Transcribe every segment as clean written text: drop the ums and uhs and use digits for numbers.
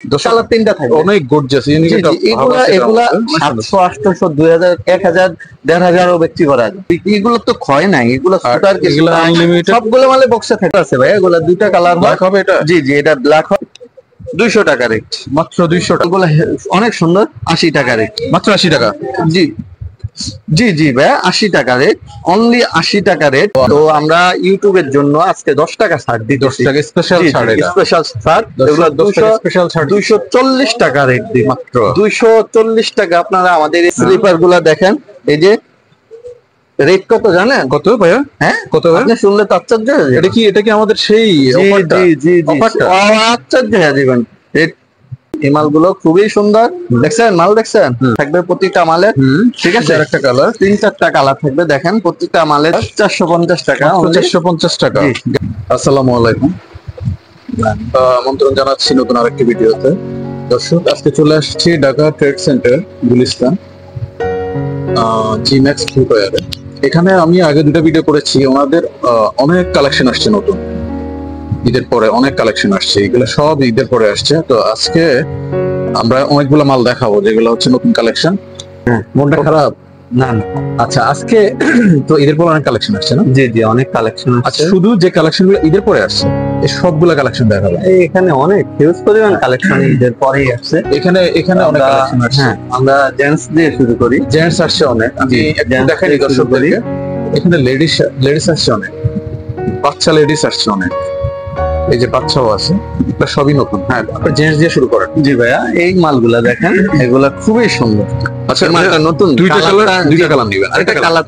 Colour তিনটা থাকবে, অনেক গর্জিয়াস ইউনিক একটা ভাব আছে। এগুলা 700 800 2000 1000 1500 ও বিক্রি করা যায়। এগুলো তো ক্ষয় নাই, এগুলো সুতার কিছু এগুলো আনলিমিটেড সবগুলো মালে বক্সে থাকে আছে ভাই। এগুলা দুইটা কালার ব্ল্যাক হবে এটা? জি জি, এটা ব্ল্যাক হবে 200 টাকা রেট, মাত্র 200 টাকা। এগুলো অনেক সুন্দর, 80 টাকা রেট, মাত্র 80 টাকা। জি জি জি ভাই, 80 টাকা রেট, অনলি 80 টাকা রেট। তো আমরা ইউটিউবের জন্য আজকে 10 টাকা ছাড় দিই, 10 টাকা স্পেশাল ছাড়। এটা স্পেশাল ছাড়, এগুলো 200 স্পেশাল ছাড় 240 টাকা রেট দিই মাত্র 240 টাকা। আপনারা আমাদের এই স্লিপার গুলা দেখেন, এই যে রেট কত জানেন? কত ভাইয়া? হ্যাঁ কত ভাইয়া? আপনি শুনলে তো আশ্চর্য হয়ে যাবেন। এটা কি আমাদের সেই অফারটা? জি জি জি, অফারটা আশ্চর্য হয়ে যাবেন। এই মালগুলো খুবই সুন্দর, দেখছেন মাল দেখছেন, থাকবে প্রতিটা মালের, ঠিক আছে, একটা কালার 3-4টা কালার থাকবে। দেখেন প্রতিটা মালের 450 টাকা, 450 টাকা। আসসালামু আলাইকুম, আমন্ত্রণ জানাচ্ছি নতুন আরেকটি ভিডিওতে। দর্শক, আজকে চলে আসছি Dhaka trade centre Gulistan Gmax ফুটওয়্যারে। এখানে আমি আগে দুটো ভিডিও করেছি, ওনাদের অনেক কালেকশন আসছে নতুন, ঈদের পরে অনেক কালেকশন আসছে, এগুলো সব ঈদের পরে আসছে। তো আজকে আমরা অনেকগুলো মাল দেখাবো যেগুলো হচ্ছে নতুন কালেকশন। মনটা খারাপ না না, আচ্ছা, আজকে তো ঈদের পরে অনেক কালেকশন আসছে না? জি জি, অনেক কালেকশন আচ্ছা, আছে। শুধু যে কালেকশন গুলো ঈদের পরে আসছে এই সবগুলা কালেকশন দেখাবো। এখানে অনেক হিউজ পরিমাণ কালেকশন ঈদের পরেই আসছে। এখানে অনেক কালেকশন আসছে। হ্যাঁ, আমরা জেন্টস দিয়ে শুরু করি। জেন্টস আসছে অনেক, আমি একটু দেখাই দর্শকদেরকে। এখানে লেডিস আসছে অনেক, বাচ্চা লেডিস আসছে অনেক, এই যে বাচ্চাও আছে, এটা সবই নতুন। হ্যাঁ, আপনি জেন্টস দিয়ে শুরু করেন। জি ভাইয়া, এই মালগুলা দেখেন, এগুলা খুবই সুন্দর। আচ্ছা, মালটা নতুন, দুইটা কালার নিবেন? আরেকটা কালার,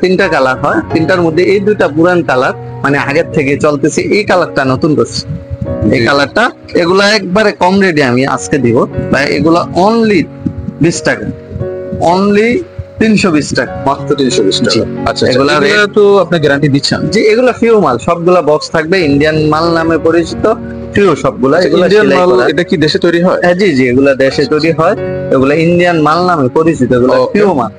তিনটা কালার হয়, তিনটার মধ্যে এই দুইটা পুরান কালার, মানে আগের থেকে চলতেছে। এই কালারটা নতুন করছে, এই কালারটা। এগুলা একবারে কম রেটে আমি আজকে দিব ভাই, এগুলা অনলি 20 টাকা, অনলি 320 টাকা, মাত্র 320 টাকা। আচ্ছা, এগুলা তো আপনি গ্যারান্টি দিচ্ছেন? যে এগুলা ফিউ মাল, সবগুলা বক্স থাকবে, ইন্ডিয়ান মাল নামে পরিচিত, ফিউ সবগুলা। এগুলা ইন্ডিয়ান মাল, এটা কি দেশে তৈরি হয়? হ্যাঁ জি জি, এগুলা দেশে তৈরি হয়, এগুলা ইন্ডিয়ান মাল নামে পরিচিত, এগুলা ফিউ মাল,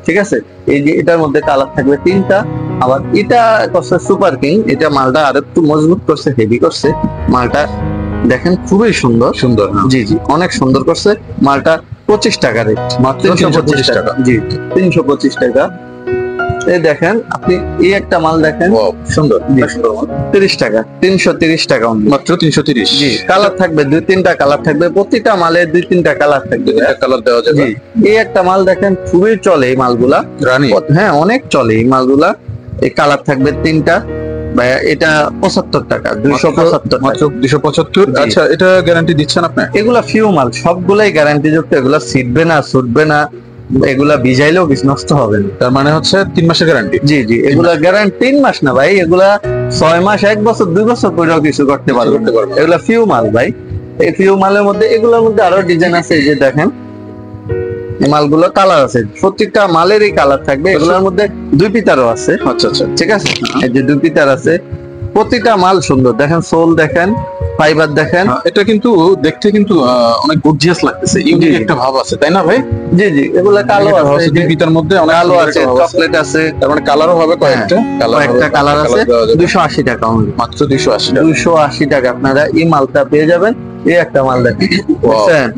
ঠিক আছে। এই যে এটার মধ্যে কালার থাকবে 3টা। আবার এটা করছে সুপার কিং, এটা মালটা আর একটু মজবুত করছে, হেভি করছে মালটা। দেখেন খুবই সুন্দর সুন্দর, জি জি, অনেক সুন্দর করছে মালটা। 25 টাকা রেট, মাত্র 325 টাকা। জি, 325 টাকা। এই দেখেন আপনি, এই একটা মাল দেখেন, সুন্দর, 30 টাকা, 330 টাকা মাত্র 330। জি, কালার থাকবে 2-3টা কালার থাকবে, প্রতিটা মালে 2-3টা কালার থাকবে, কালার দেওয়া যাবে। এই একটা মাল দেখেন, খুবই চলে এই মালগুলা, রানী, হ্যাঁ অনেক চলে এই মালগুলা। এই কালার থাকবে 3টা ভাইয়া, এটা 75 টাকা, 275 মাত্র 275। আচ্ছা, এটা গ্যারান্টি দিচ্ছেন আপনি? এগুলা ফিউ মাল, সবগুলাই গ্যারান্টি যুক্ত, এগুলা ছিটবে না, ছুটবে না, এগুলা ভিজাইলেও নষ্ট হবে না। তার মানে হচ্ছে 3 মাসের গ্যারান্টি? জি জি, এগুলা গ্যারান্টি 3 মাস না ভাই, এগুলা 6 মাস, 1 বছর, 2 বছর পরেও কিছু করতে পারবে। এগুলা ফিউ মাল ভাই। এই ফিউ মালের মধ্যে, এগুলোর মধ্যে আরো ডিজাইন আছে, এই যে দেখেন এই মালগুলো কালার আছে, প্রত্যেকটা মালেরই কালার থাকবে। এগুলোর মধ্যে 2 পিতারও আছে। আচ্ছা আচ্ছা, ঠিক আছে, এই যে 2 পিতার আছে, প্রতিটা মাল সুন্দর। দেখেন সোল দেখেন, ফাইবার দেখেন, এটা কিন্তু দেখতে কিন্তু অনেক গর্জিয়াস লাগতেছে, ইউনিক একটা ভাব আছে, তাই না ভাই? জি জি, এগুলা কালো আছে, 2 পিতার মধ্যে অনেক কালো আছে, চকলেট আছে, তার মানে কালারও হবে কয়েকটা কালার আছে। 280 টাকা, মাত্র 280 টাকা। 280 টাকা আপনারা এই মালটা পেয়ে যাবেন। এই একটা মাল দেখেন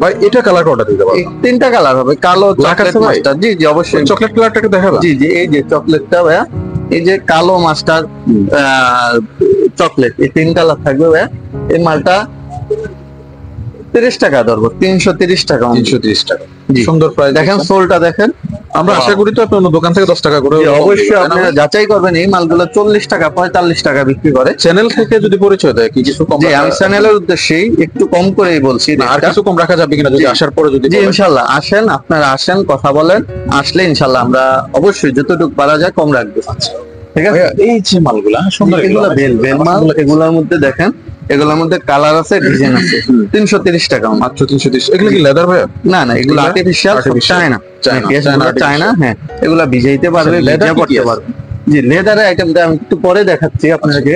ভাই, এটা কালার কটা দিতে পারবেন? 3টা কালার হবে, কালো, চকলেট, মাস্টার। জি জি, অবশ্যই চকলেট কালারটাকে দেখাবেন? জি জি, এই যে চকলেটটা ভাইয়া, এই যে কালো, মাস্টার, চকলেট, এই 3 কালার থাকবে ভাইয়া। এই মালটা 30 টাকা ধরবো, 330 টাকা। 330 টাকা, সুন্দর প্রাইস। দেখেন সোলটা দেখেন, আমরা আশা করি তো আপনি অন্য দোকান থেকে 10 টাকা করে অবশ্যই আপনারা যাচাই করবেন। এই মালগুলো 40 টাকা 45 টাকা বিক্রি করে। চ্যানেল থেকে যদি পরিচয় দেয় কি কিছু কম? জি, আমি চ্যানেলের উদ্দেশ্যেই একটু কম করেই বলছি। আর কিছু কম রাখা যাবে কিনা যদি আসার পরে? যদি জি ইনশাআল্লাহ, আসেন, আপনারা আসেন, কথা বলেন, আসলে ইনশাআল্লাহ আমরা অবশ্যই যতটুকু পারা যায় কম রাখবো। ঠিক আছে, এই যে মালগুলা সুন্দর, এগুলা বেল মাল। এগুলোর মধ্যে দেখেন, এগুলোর মধ্যে কালার আছে, ডিজাইন আছে। 330 টাকা, মাত্র 330। এগুলো কি লেদার ভাই? না না, এগুলো আর্টিফিশিয়াল, চায়না, চায়না। হ্যাঁ, এগুলা ভিজাইতে পারবে, লেদার করতে পারবে। জি, লেদারের আইটেমটা আমি একটু পরে দেখাচ্ছি আপনাকে।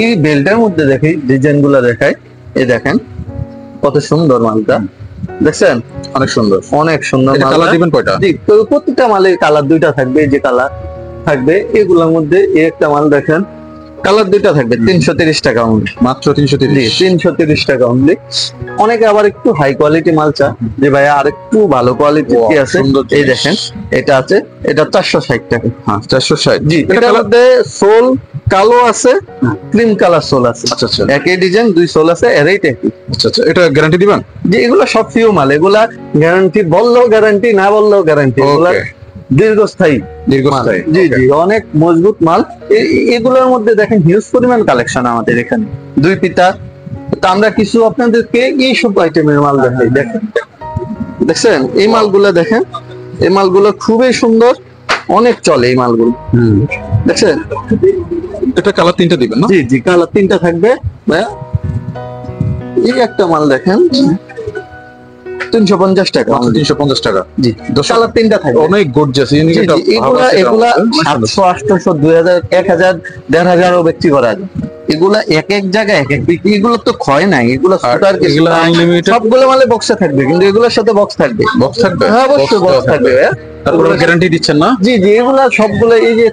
এই বেল্টের মধ্যে দেখি, ডিজাইন গুলা দেখাই। এই দেখেন কত সুন্দর মালটা, দেখছেন? অনেক সুন্দর, অনেক সুন্দর। কালার দিবেন কয়টা? জি, প্রত্যেকটা মালের কালার 2টা থাকবে, যে কালার থাকবে। এগুলোর মধ্যে এই একটা মাল দেখেন, কালার দুইটা থাকবে 330 টাকা অনলি, মাত্র 330। 330 টাকা অনলি। অনেকে আবার একটু হাই কোয়ালিটি মাল চা যে ভাই আর একটু ভালো কোয়ালিটি কি আছে, সুন্দর এই জিনিস। দেখেন এটা আছে, এটা 460 টাকা। হ্যাঁ 460। জি, এটার মধ্যে সোল কালো আছে, ক্রিম কালার সোল আছে। আচ্ছা আচ্ছা একই ডিজাইন, দুই সোল আছে, এর রেট একই। আচ্ছা আচ্ছা, এটা গ্যারান্টি দিবেন? যে এগুলো সব ফিউ মাল, এগুলা গ্যারান্টি বললেও গ্যারান্টি, না বললেও গ্যারান্টি, এগুলা ওকে, দীর্ঘস্থায়ী মাল। দীর্ঘস্থায়ী। জি জি, অনেক মজবুত মাল। এগুলোর মধ্যে দেখেন হিউজ পরিমাণ কালেকশন আমাদের এখানে, দুই পিতা। তো আমরা কিছু আপনাদেরকে এই সব আইটেমের মাল দেখাই। দেখেন, দেখছেন এই মালগুলো, দেখেন এই মালগুলো খুবই সুন্দর, অনেক চলে এই মালগুলো। দেখছেন, এটা কালার 3টা দিবেন না? জি জি, কালার 3টা থাকবে ভাইয়া। এই একটা মাল দেখেন 350 টাকা। মাত্র 350 টাকা। জি, দর্শক, কালার 3টা থাকবে। অনেক গর্জিয়াস, ইউনিক জি, একটা জি, ভাব এগুলা আছে এটার এগুলা মধ্যে। 700 800 2000 1000 1500 ও বিক্রি করা যায়। এগুলা এক এক জায়গায় এক এক বিক্রি, এগুলো তো ক্ষয় নাই, এগুলো আর সুতার কিছু এগুলা নাই। unlimited? সবগুলো মালে বক্সে থাকবে, কিন্তু এগুলোর সাথে বক্স থাকবে। বক্স থাকবে? হ্যাঁ, অবশ্যই Box বক্স থাকবে ভাইয়া। তারপরে গ্যারান্টি দিচ্ছেন না? জি জি, এগুলা সবগুলো এই যে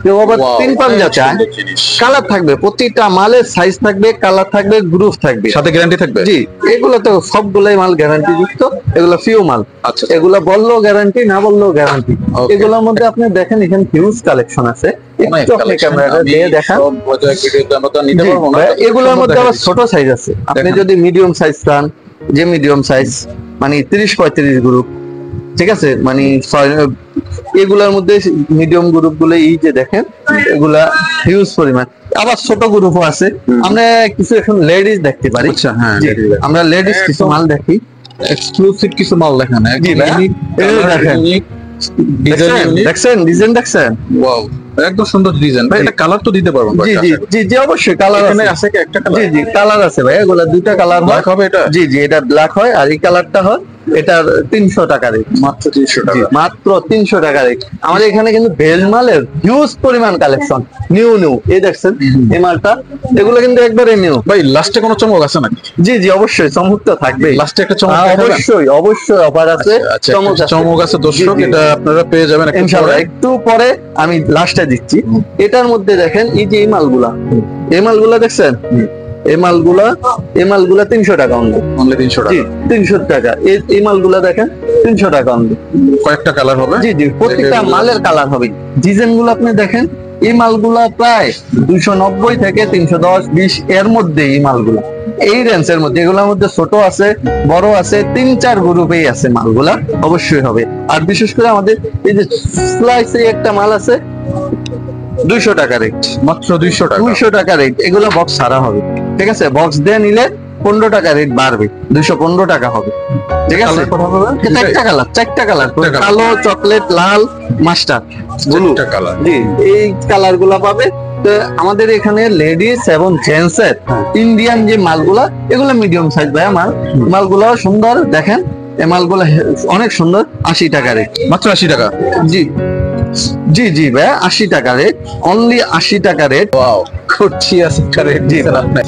Wow, তিন পাঞ্জা অনেক চায়, সুন্দর জিনিস। কালার থাকবে, প্রতিটা মালের সাইজ থাকবে, কালার থাকবে, গ্রুপ থাকবে। সাথে গ্যারান্টি থাকবে? জি, এগুলো তো সবগুলাই মাল গ্যারান্টি যুক্ত, এগুলো ফিউ মাল। আচ্ছা এগুলো বললেও গ্যারান্টি, না বললেও গ্যারান্টি। Okay. এগুলোর মধ্যে আপনি দেখেন এখানে হিউজ কালেকশন আছে, অনেক একটু আপনি collection। ক্যামেরাটা আমি দিয়ে দেখান। সব হয়তো এক ভিডিওতে আমরা তো আর নিতে জি, পারবো না। ভাই, তবে এগুলোর সুন্দর মধ্যে দেখা আবার যাচ্ছে। ছোট সাইজ আছে, আপনি দেখান। যদি মিডিয়াম সাইজ চান, যে মিডিয়াম সাইজ মানে 30-35 গ্রুপ, ঠিক আছে, মানে এগুলোর মধ্যে মিডিয়াম গ্রুপ গুলো এই যে দেখেন, এগুলা হিউজ পরিমাণ। আবার ছোট গ্রুপও আছে। আমরা কিছু এখন লেডিস দেখতে পারি। আচ্ছা, হ্যাঁ, জি, ladies দেখতে আমরা লেডিস কিছু মাল দেখি। এক্সক্লুসিভ কিছু মাল দেখান। জি, ভাই। এই দেখেন। দেখছেন ডিজাইন, দেখছেন? ওয়াও, একদম সুন্দর ডিজাইন ভাই। এটা কালার তো দিতে পারবেন ভাই? জি জি জি জি, অবশ্যই কালার এখানে আছে। আছে কি একটা জি কালার? জি, কালার আছে ভাই, এগুলা দুইটা কালার হয়। ব্ল্যাক হবে এটা? জি জি, এটা ব্ল্যাক হয়, আর এই কালারটা হয়, এটার 300 টাকা রেট। মাত্র 300 জি, টাকা। মাত্র 300 টাকা রেট। আমাদের এখানে কিন্তু ভেজ মালের হিউজ পরিমাণ কালেকশন, নিউ নিউ। এই দেখছেন এই মালটা, এগুলো কিন্তু একবারে নিউ। ভাই লাস্টে কোনো চমক আছে নাকি? জি জি, অবশ্যই চমক তো থাকবে। লাস্টে একটা চমক হ্যাঁ, দেখাবেন? অবশ্যই অবশ্যই অফার আছে, আচ্ছা, চমক একটা আছে। চমক আছে দর্শক, জি, জি। এটা আপনারা পেয়ে যাবেন একটু ইনশাআল্লাহ পরে। একটু পরে আমি লাস্টে দিচ্ছি। এটার মধ্যে দেখেন এই যে এই মালগুলা দেখছেন, এই মালগুলা 300 টাকা অনলি। অনলি 300 জি, টাকা। 300 টাকা। এই মালগুলা দেখেন 300 টাকা অনলি। কয়েকটা কালার হবে? জি জি, প্রত্যেকটা মালের কালার হবে। ডিজাইন গুলো আপনি দেখেন, এই মালগুলা প্রায় 290 থেকে 310 20 এর মধ্যে, এই মালগুলা এই রেঞ্জের মধ্যে। এগুলোর মধ্যে ছোট আছে, বড় আছে, 3-4 গ্রুপেই আছে মালগুলা, অবশ্যই হবে। আর বিশেষ করে আমাদের এই যে স্লাইসে একটা মাল আছে 200 টাকা রেট, মাত্র 200 টাকা। 200 টাকা রেট। এগুলো বক্স ছাড়া হবে, ঠিক আছে? বক্স দিয়ে নিলে 15 টাকা রেট বাড়বে, 215 টাকা হবে, ঠিক আছে? কালার কত হবে? চারটা কালার, কালার। কালো, চকলেট, লাল, মাস্টার, ব্লু। চারটা কালার। জি, এই কালার গুলা পাবে। তো আমাদের এখানে লেডিস এবং জেন্টস এর ইন্ডিয়ান যে মালগুলা, এগুলো মিডিয়াম সাইজ ভাই। মালগুলো সুন্দর, দেখেন এই মালগুলো অনেক সুন্দর। 80 টাকা রেট, মাত্র 80 টাকা। জি জি জি ভাই, 80 টাকা রেট, অনলি 80 টাকা রেট। ওয়াও, করছি আজকে রেট জি, দিছেন আপনি।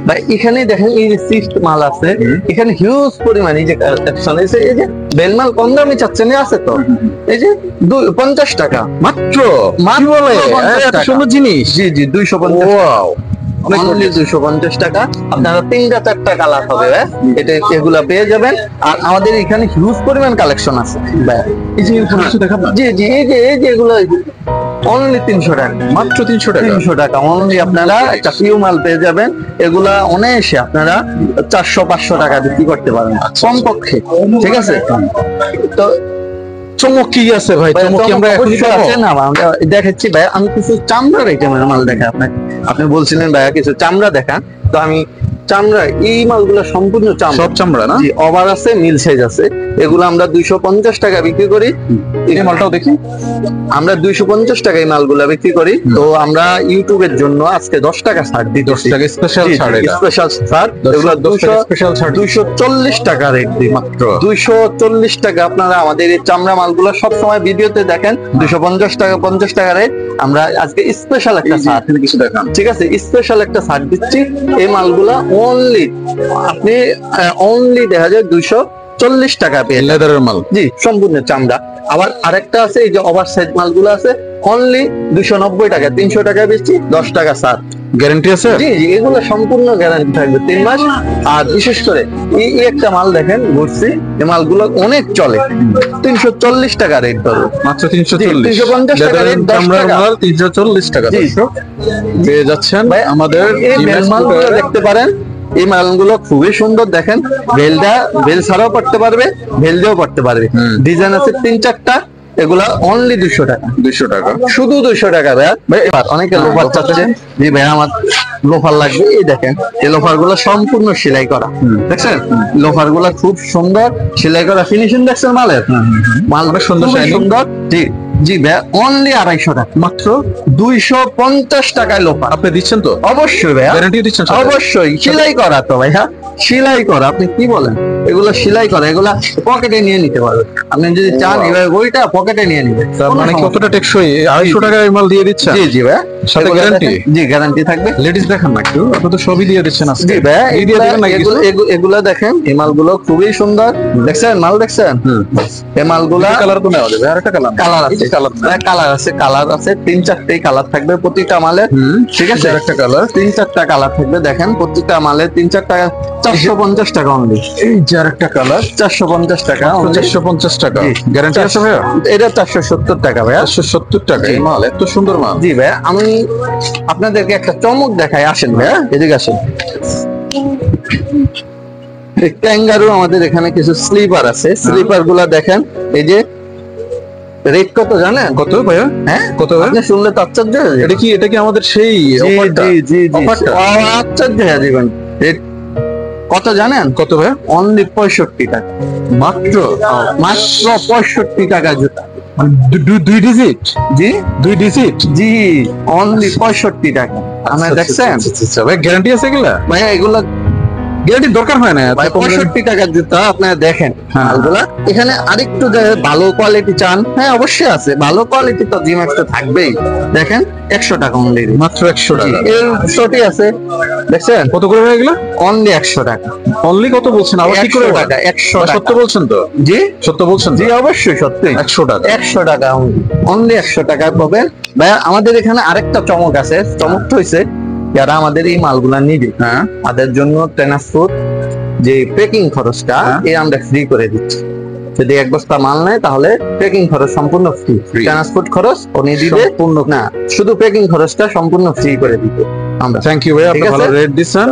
ভাই এখানে দেখেন এই যে সিফট মাল আছে, এখানে হিউজ পরিমাণ এই যে কালেকশন আছে। এই যে বেলমাল কম দামে চাচ্ছেন, আছে তো, এই যে 50 টাকা মাত্র মাল বলে, 50 এত টাকা। সুন্দর জিনিস। জি জি, 250 ওয়াও, অনেক অনলি 250 টাকা। আপনারা 3-4টা কালার হবে ভাই, এটা এগুলা পেয়ে যাবেন। আর আমাদের এখানে হিউজ পরিমাণ কালেকশন আছে ভাই। এই যে কোনো কিছু দেখাবো না? জি জি, এই যে এগুলো অনলি 300 টাকা, মাত্র 300 টাকা। 300 টাকা অনলি। আপনারা একটা ফিউ মাল পেয়ে যাবেন, এগুলা অনায়াসে আপনারা 400-500 টাকা বিক্রি করতে পারেন কমপক্ষে, ঠিক আছে? তো চমক কি আছে ভাই? ভাই, চমক কি আমরা এখনই অবশ্যই পাবো? আছে না, আমরা দেখাচ্ছি ভাই। আমি কিছু চামড়ার আইটেমের মাল দেখা আপনাকে। আপনি বলছিলেন ভাইয়া কিছু চামড়া দেখা, তো আমি চামড়া, এই মালগুলো সম্পূর্ণ চামড়া। সব চামড়া না? জি, ওভার আছে, মিল সাইজ আছে। এগুলো আমরা 250 টাকা বিক্রি করি। এই মালটাও দেখি। আমরা 250 টাকায় মালগুলা বিক্রি করি। তো আমরা ইউটিউবের জন্য আজকে 10 টাকা ছাড় দিই। 10 টাকা স্পেশাল ছাড় এটা। স্পেশাল ছাড়, এগুলো 10 টাকা স্পেশাল ছাড়। 240 টাকা রেট দিই মাত্র। 240 টাকা। আপনারা আমাদের এই চামড়া মালগুলো সব সময় ভিডিওতে দেখেন 250 টাকা, 50 টাকা রেট। আমরা আজকে স্পেশাল একটা এই যে ছাড়, এখানে কিছু দেখান। ঠিক আছে, স্পেশাল একটা ছাড় দিচ্ছি। এই মালগুলা অনলি আপনি অনলি দেখা যায় 240 টাকা পেয়ে যাবেন। লেদারের মাল। জি, সম্পূর্ণ চামড়া। আবার আরেকটা আছে, এই যে ওভার সাইজ মালগুলো আছে, অনলি 290 টাকা, 300 টাকা বেশি, 10 টাকা ছাড়। গ্যারান্টি আছে? জি জি, এগুলো সম্পূর্ণ গ্যারান্টি থাকবে 3 মাস। আর বিশেষ করে এই একটা মাল দেখেন ঘুরছি, এই মালগুলো অনেক চলে, 340 টাকা রেট ধরো, মাত্র 340, 350 টাকা রেট, 10 টাকা 340 টাকা দর্শক পেয়ে যাচ্ছেন ভাই। আমাদের এই জিমের মালগুলো স্কুটারে। দেখতে পারেন, এই মালগুলো খুবই সুন্দর, দেখেন বেল ছাড়াও পড়তে পারবে, বেল দিয়েও পড়তে পারবে, ডিজাইন আছে 3-4টা, এগুলা অনলি 200 টাকা, 200 টাকা। শুধু 200 টাকা ভাই। এবার অনেকে লোফার চাচ্ছে, জি ভাই আমার লোফার লাগবে, এই দেখেন এই লোফার গুলো সম্পূর্ণ সেলাই করা, দেখছেন লোফার গুলা খুব সুন্দর সেলাই করা, ফিনিশিং দেখছেন মালের, মাল অনেক সুন্দর, খুবই shining। সুন্দর। জি জি ভাই, অনলি 250 টাকা, মাত্র 250 টাকায় লোফার। আপনি দিচ্ছেন তো? অবশ্যই ভাইয়া, গ্যারান্টি দিচ্ছেন সাথে? অবশ্যই সেলাই করা তো ভাইয়া, সেলাই করা, আপনি কি বলেন, এগুলো সেলাই করা, এগুলা পকেটে নিয়ে নিতে পারবেন, আপনি যদি চান এবার ওইটা পকেটে নিয়ে নিবেন। তার মানে কতটা টেকসই, 250 টাকায় এই মাল দিয়ে দিচ্ছেন? জি জি ভাইয়া, সাথে এগুলা গ্যারান্টি? দেখেন, জি গ্যারান্টি থাকবে। লেডিস দেখান না একটু, আপনি তো সবই দিয়ে দিচ্ছেন আজকে। জি ভাইয়া, এই দিয়ে দিবেন না কিছু? এগুলা দেখেন, এই মালগুলো খুবই সুন্দর, দেখছেন মাল দেখছেন, এই মালগুলা কালার তো নেওয়া যাবে, আর একটা কালার কালার আছে, কালার আছে 3-4টা কালার থাকবে প্রতিটা মালের, ঠিক আছে, একটা কালার, 3-4টা কালার থাকবে, দেখেন প্রতিটা মালে 3-4টা, 450 টাকা অনলি। এই যে আরেকটা কালার, 450 টাকা only। 450 টাকা। জি। গ্যারান্টি আছে ভাইয়া? এটা 470 টাকা ভাইয়া। 470 টাকা। জি। এই মাল এত সুন্দর মাল। জি ভাইয়া, আমি আপনাদেরকে একটা চমক দেখাই, আসেন ভাইয়া এদিকে আসেন। ক্যাঙ্গারু আমাদের এখানে কিছু স্লিপার আছে, স্লিপার গুলা দেখেন, এই যে রেট কত জানেন? কত ভাইয়া? হ্যাঁ কত ভাইয়া? আপনি শুনলে তো আশ্চর্য হয়ে যাবেন। এটা কি আমাদের সেই অফারটা? জি জি জি, অফারটা? আশ্চর্য হয়ে যাবেন। রেট কত জানেন? কত ভাইয়া? অনলি 65 টাকা, মাত্র মাত্র 65 টাকা জুতা। দুই ডিজিট? জি 2 ডিজিট? জি, অনলি 65 টাকা। আপনি দেখছেন ভাই গ্যারান্টি আছে এগুলা? ভাইয়া, এগুলা গ্যারান্টি দরকার হয় না। ভাই 65 টাকার জুতা আপনারা দেখেন হ্যাঁ। মালগুলা। এখানে আরেকটু ভালো কোয়ালিটি চান, হ্যাঁ অবশ্যই আছে, ভালো কোয়ালিটি তো জিম্যাক্সে থাকবেই। দেখেন 100 টাকা অনলি, মাত্র 100 টাকা। এর ছোটি আছে, দেখছেন কত করে হয়ে গেল? অনলি 100 টাকা। অনলি কত বলছেন? আবার কি করে 100 টাকা, 100 টাকা। সত্য বলছেন তো? জি সত্য বলছেন তো? জি, অবশ্যই সত্যি, 100 টাকা। 100 টাকা অনলি 100 টাকায় পাবেন। ভাইয়া আমাদের এখানে আরেকটা চমক আছে, চমকটা হইছে যারা আমাদের এই মালগুলা নিবে, হ্যাঁ। তাদের জন্য ট্রান্সপোর্ট যে প্যাকিং খরচটা, এই আমরা ফ্রি করে দিচ্ছি। যদি 1 বস্তা মাল নেয় তাহলে প্যাকিং খরচ সম্পূর্ণ ফ্রি, Free। ট্রান্সপোর্ট খরচ উনি দিবে, সম্পূর্ণ না শুধু প্যাকিং খরচটা সম্পূর্ণ ফ্রি করে দিবে আমরা। থ্যাংক ইউ ভাই, আপনি ঠিক আছে? ভালো রেট দিচ্ছেন।